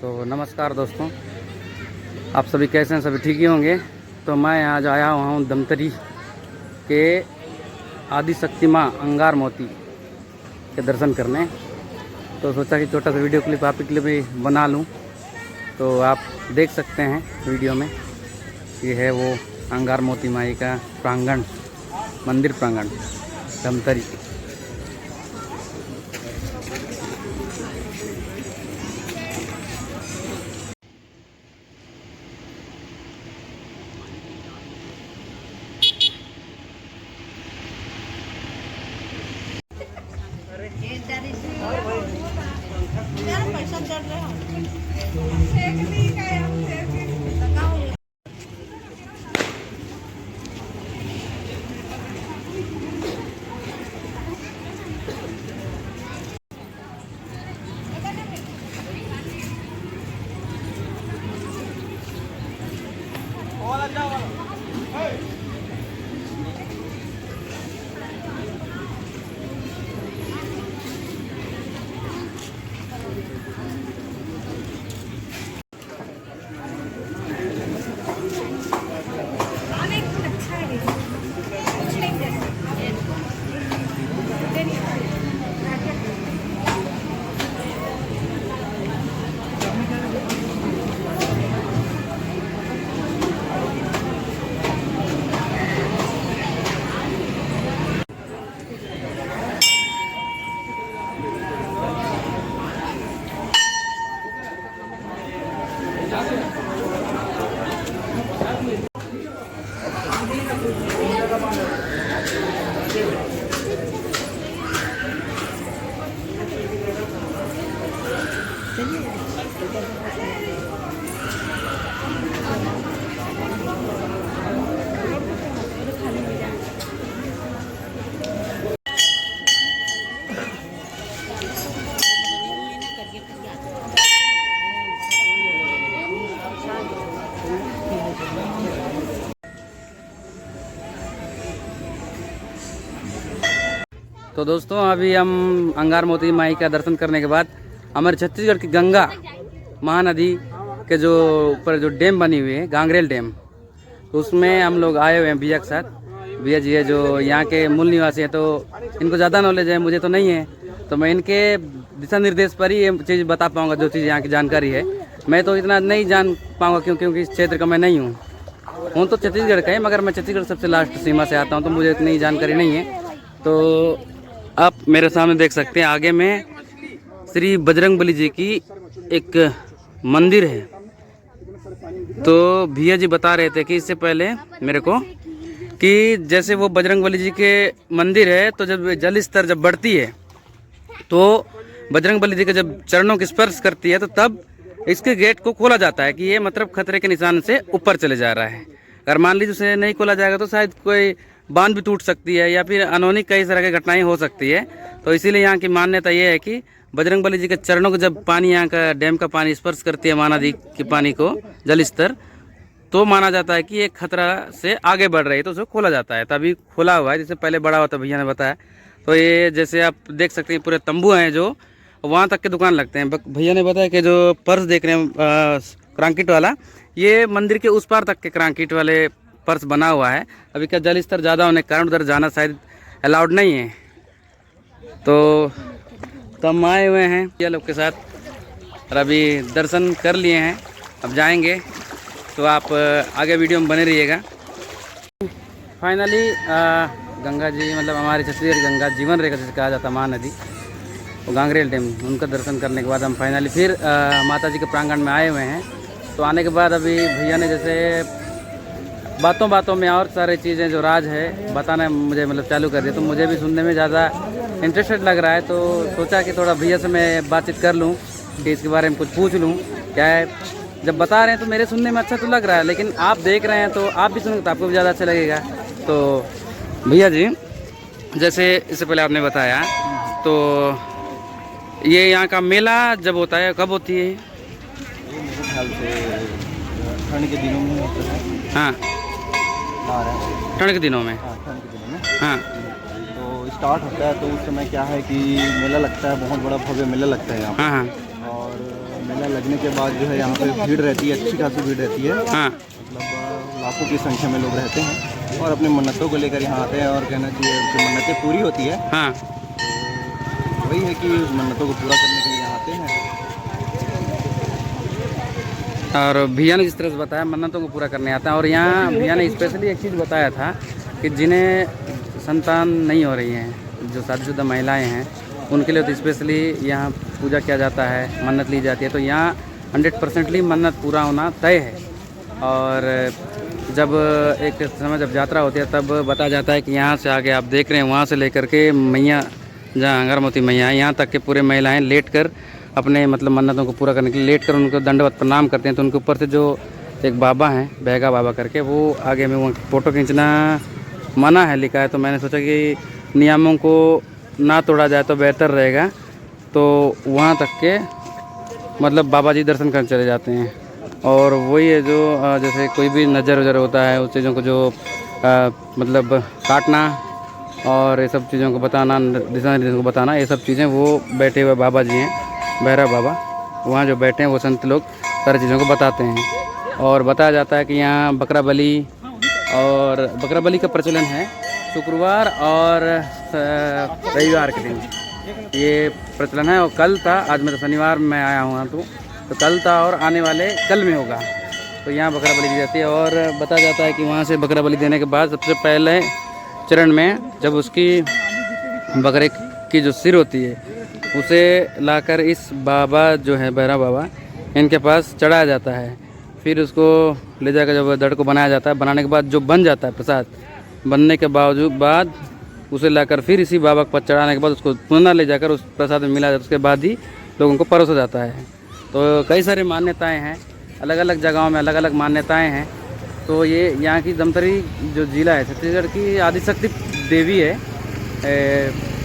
तो नमस्कार दोस्तों, आप सभी कैसे हैं? सभी ठीक ही होंगे। तो मैं आज आया हुआ हूँ धमतरी के आदिशक्ति माँ अंगार मोती के दर्शन करने। तो सोचा कि छोटा सा वीडियो क्लिप आप के लिए भी बना लूँ। तो आप देख सकते हैं वीडियो में, ये है वो अंगार मोती माई का प्रांगण, मंदिर प्रांगण धमतरी। तो दोस्तों, अभी हम अंगार मोती माई का दर्शन करने के बाद हमारे छत्तीसगढ़ की गंगा महानदी के जो ऊपर जो डैम बनी हुई है, गांगरेल डैम, तो उसमें हम लोग आए हुए हैं भैया के साथ। भैया जी है जो यहाँ के मूल निवासी हैं, तो इनको ज़्यादा नॉलेज है, मुझे तो नहीं है। तो मैं इनके दिशा निर्देश पर ही ये चीज़ बता पाऊँगा, जो चीज़ यहाँ की जानकारी है। मैं तो इतना नहीं जान पाऊँगा क्योंकि इस क्षेत्र का मैं नहीं हूँ तो छत्तीसगढ़ का है, मगर मैं छत्तीसगढ़ सबसे लास्ट सीमा से आता हूँ, तो मुझे इतनी जानकारी नहीं है। तो आप मेरे सामने देख सकते हैं, आगे में श्री बजरंगबली जी की एक मंदिर है। तो भैया जी बता रहे थे कि इससे पहले मेरे को कि जैसे वो बजरंगबली जी के मंदिर है, तो जब जल स्तर जब बढ़ती है तो बजरंगबली जी के जब चरणों की स्पर्श करती है, तो तब इसके गेट को खोला जाता है कि ये मतलब खतरे के निशान से ऊपर चले जा रहा है। अगर मान लीजिए उसे नहीं खोला जाएगा तो शायद कोई बांध भी टूट सकती है या फिर अनहोनी कई तरह की घटनाएं हो सकती है। तो इसीलिए यहाँ की मान्यता ये है कि बजरंगबली जी के चरणों को जब पानी, यहाँ का डैम का पानी स्पर्श करती है महानदी के पानी को, जल स्तर, तो माना जाता है कि ये खतरा से आगे बढ़ रही है, तो उसे खोला जाता है। तभी खुला हुआ है, जैसे पहले बड़ा हुआ था, भैया ने बताया। तो ये जैसे आप देख सकते हैं, पूरे तंबू हैं जो वहाँ तक के दुकान लगते हैं। भैया ने बताया कि जो पर्स देख रहे हैं क्रांकिट वाला, ये मंदिर के उस पार तक के क्रांकिट वाले पर्स बना हुआ है। अभी क्या जल स्तर ज़्यादा होने के कारण उधर जाना शायद अलाउड नहीं है। तो हम आए हुए हैं ये लोग के साथ और अभी दर्शन कर लिए हैं, अब जाएंगे। तो आप आगे वीडियो में बने रहिएगा। फाइनली गंगा जी, मतलब हमारे छत्तीसगढ़ गंगा जीवन रेखा जिसे कहा जाता है, महानदी, वो गांगरेल डैम, उनका दर्शन करने के बाद हम फाइनली फिर माता जी के प्रांगण में आए हुए हैं। तो आने के बाद अभी भैया ने जैसे बातों में और सारी चीज़ें जो राज है बताना मुझे मतलब चालू कर दिया, तो मुझे भी सुनने में ज़्यादा इंटरेस्टेड लग रहा है। तो सोचा कि थोड़ा भैया से मैं बातचीत कर लूँ कि इसके बारे में कुछ पूछ लूँ। क्या है, जब बता रहे हैं तो मेरे सुनने में अच्छा तो लग रहा है, लेकिन आप देख रहे हैं तो आप भी सुनेंगे तो आपको भी ज़्यादा अच्छा लगेगा। तो भैया जी, जैसे इससे पहले आपने बताया, तो ये यहाँ का मेला जब होता है कब होती है? ये मेरे ख्याल से ठंड के दिनों में होता है। हाँ, ठंड के दिनों में। हाँ, ठंड के दिनों में। हाँ, तो स्टार्ट होता है, तो उस समय क्या है कि मेला लगता है, बहुत बड़ा भव्य मेला लगता है यहाँ पर। हाँ, हाँ, और मेला लगने के बाद जो है यहाँ पे भीड़ रहती है, अच्छी खासी भीड़ रहती है। हाँ मतलब लाखों की संख्या में लोग रहते हैं और अपनी मन्नतों को लेकर यहाँ आते हैं और कहना चाहिए जो मन्नतें पूरी होती है, हाँ। तो वही है कि उस मन्नतों को पूरा करने के लिए यहाँ आते हैं। और भैया ने जिस तरह से बताया मन्नतों को पूरा करने आता है। और यहाँ भैया ने स्पेशली एक चीज़ बताया था कि जिन्हें संतान नहीं हो रही हैं, जो शादीशुदा महिलाएं हैं, उनके लिए तो स्पेशली यहाँ पूजा किया जाता है, मन्नत ली जाती है। तो यहाँ 100% मन्नत पूरा होना तय है। और जब एक समय जब यात्रा होती है तब बताया जाता है कि यहाँ से आगे आप देख रहे हैं, वहाँ से लेकर के मैया जहाँ अंगारमोती मैया है, यहाँ तक के पूरे महिलाएँ लेट कर अपने मतलब मन्नतों को पूरा करने के लिए लेट कर उनको दंडवत प्रणाम करते हैं। तो उनके ऊपर से जो एक बाबा हैं, बैगा बाबा करके, वो आगे में वो फ़ोटो खींचना मना है लिखा है। तो मैंने सोचा कि नियमों को ना तोड़ा जाए तो बेहतर रहेगा। तो वहाँ तक के मतलब बाबा जी दर्शन करने चले जाते हैं। और वही है जो जैसे कोई भी नज़र वज़र होता है, उस चीज़ों को जो मतलब काटना और ये सब चीज़ों को बताना, दिशा निर्देशों को बताना, ये सब चीज़ें वो बैठे हुए बाबा जी हैं, भैरव बाबा, वहाँ जो बैठे हैं वो संत लोग सारी चीज़ों को बताते हैं। और बताया जाता है कि यहाँ बकरा बलि और बकरा बलि का प्रचलन है शुक्रवार और रविवार के दिन, ये प्रचलन है। और कल था, आज मैं तो शनिवार में आया हूँ तो कल था और आने वाले कल में होगा। तो यहाँ बकरा बलि दी जाती है। और बताया जाता है कि वहाँ से बकरा बलि देने के बाद सबसे पहले चरण में जब उसकी बकरे की जो सिर होती है उसे लाकर इस बाबा जो है भैरव बाबा, इनके पास चढ़ाया जाता है। फिर उसको ले जाकर जब दड़ को बनाया जाता है, बनाने के बाद जो बन जाता है प्रसाद, बनने के बाद उसे लाकर फिर इसी बाबा के पास चढ़ाने के बाद उसको पुनः ले जाकर उस प्रसाद में मिला जाता है। उसके बाद ही लोगों को परोसा जाता है। तो कई सारी मान्यताएं हैं, अलग अलग जगहों में अलग अलग मान्यताएं हैं। तो ये यहाँ की धमतरी जो ज़िला है, छत्तीसगढ़ की आदिशक्ति देवी है।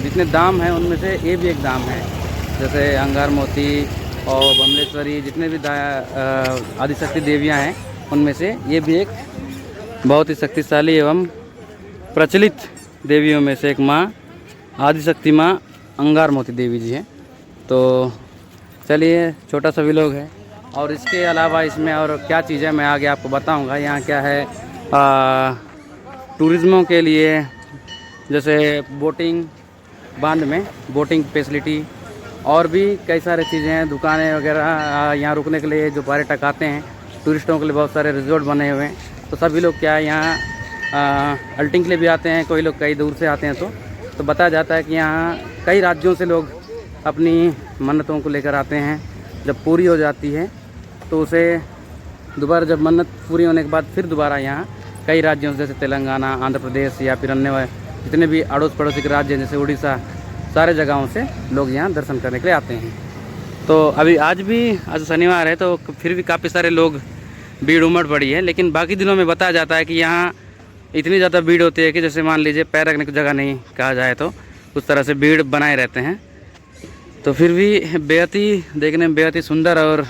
जितने धाम हैं उनमें से ये भी एक धाम है। जैसे अंगारमोती और बमलेश्वरी, जितने भी आदिशक्ति देवियाँ हैं उनमें से ये भी एक बहुत ही शक्तिशाली एवं प्रचलित देवियों में से एक माँ आदिशक्ति माँ अंगारमोती देवी जी हैं। तो चलिए, छोटा सा व्लॉग है। और इसके अलावा इसमें और क्या चीज़ है मैं आगे आपको बताऊंगा। यहाँ क्या है टूरिज़्मों के लिए, जैसे बोटिंग, बांध में बोटिंग फैसिलिटी, और भी कई सारी चीज़ें हैं, दुकानें वगैरह। यहाँ रुकने के लिए जो पर्यटक आते हैं, टूरिस्टों के लिए बहुत सारे रिजॉर्ट बने हुए हैं। तो सभी लोग क्या है यहाँ अल्टिंग के लिए भी आते हैं, कोई लोग कई दूर से आते हैं। तो बताया जाता है कि यहाँ कई राज्यों से लोग अपनी मन्नतों को लेकर आते हैं। जब पूरी हो जाती है तो उसे दोबारा, जब मन्नत पूरी होने के बाद फिर दोबारा यहाँ कई राज्यों से, जैसे तेलंगाना, आंध्र प्रदेश या फिर अन्य जितने भी अड़ोस पड़ोसी के राज्य हैं, जैसे उड़ीसा, सारे जगहों से लोग यहाँ दर्शन करने के लिए आते हैं। तो अभी आज शनिवार है तो फिर भी काफ़ी सारे लोग, भीड़ उमड़ पड़ी है। लेकिन बाकी दिनों में बताया जाता है कि यहाँ इतनी ज़्यादा भीड़ होती है कि जैसे मान लीजिए पैर रखने की जगह नहीं कहा जाए, तो उस तरह से भीड़ बनाए रहते हैं। तो फिर भी बेहद ही देखने में बेहद ही सुंदर और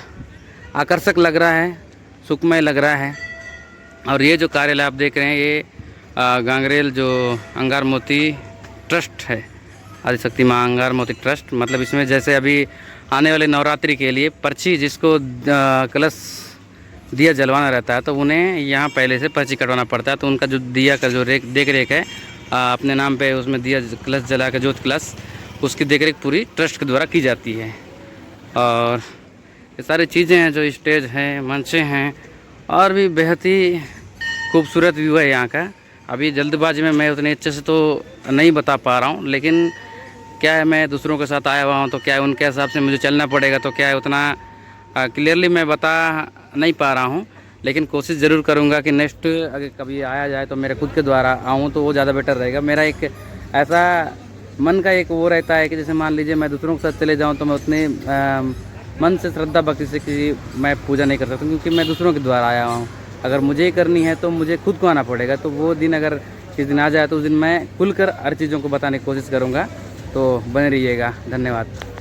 आकर्षक लग रहा है, सुखमय लग रहा है। और ये जो कार्यालय आप देख रहे हैं, ये गांगरेल जो अंगारमोती ट्रस्ट है, आदिशक्ति माँ अंगारमोती ट्रस्ट। मतलब इसमें जैसे अभी आने वाले नवरात्रि के लिए पर्ची, जिसको कलश दिया जलवाना रहता है, तो उन्हें यहाँ पहले से पर्ची कटवाना पड़ता है। तो उनका जो दिया का जो देख रेख है अपने नाम पे, उसमें दिया कलश जला कर, ज्योत कलश, उसकी देख रेख पूरी ट्रस्ट के द्वारा की जाती है। और ये सारी चीज़ें हैं, जो स्टेज हैं, मंचे हैं, और भी बेहद ही खूबसूरत व्यू है यहाँ का। अभी जल्दबाजी में मैं उतने अच्छे से तो नहीं बता पा रहा हूँ, लेकिन क्या है, मैं दूसरों के साथ आया हुआ हूँ, तो क्या है उनके हिसाब से मुझे चलना पड़ेगा। तो क्या है, उतना क्लियरली मैं बता नहीं पा रहा हूँ, लेकिन कोशिश ज़रूर करूँगा कि नेक्स्ट अगर कभी आया जाए तो मेरे खुद के द्वारा आऊँ तो वो ज़्यादा बेटर रहेगा। मेरा एक ऐसा मन का एक वो रहता है कि जैसे मान लीजिए मैं दूसरों के साथ चले जाऊँ तो मैं उतने मन से, श्रद्धा भक्ति से कि मैं पूजा नहीं कर सकता, क्योंकि मैं दूसरों के द्वारा आया हूँ। अगर मुझे ही करनी है तो मुझे खुद को आना पड़ेगा। तो वो दिन अगर इस दिन आ जाए तो उस दिन मैं खुलकर हर चीज़ों को बताने की कोशिश करूँगा। तो बने रहिएगा। धन्यवाद।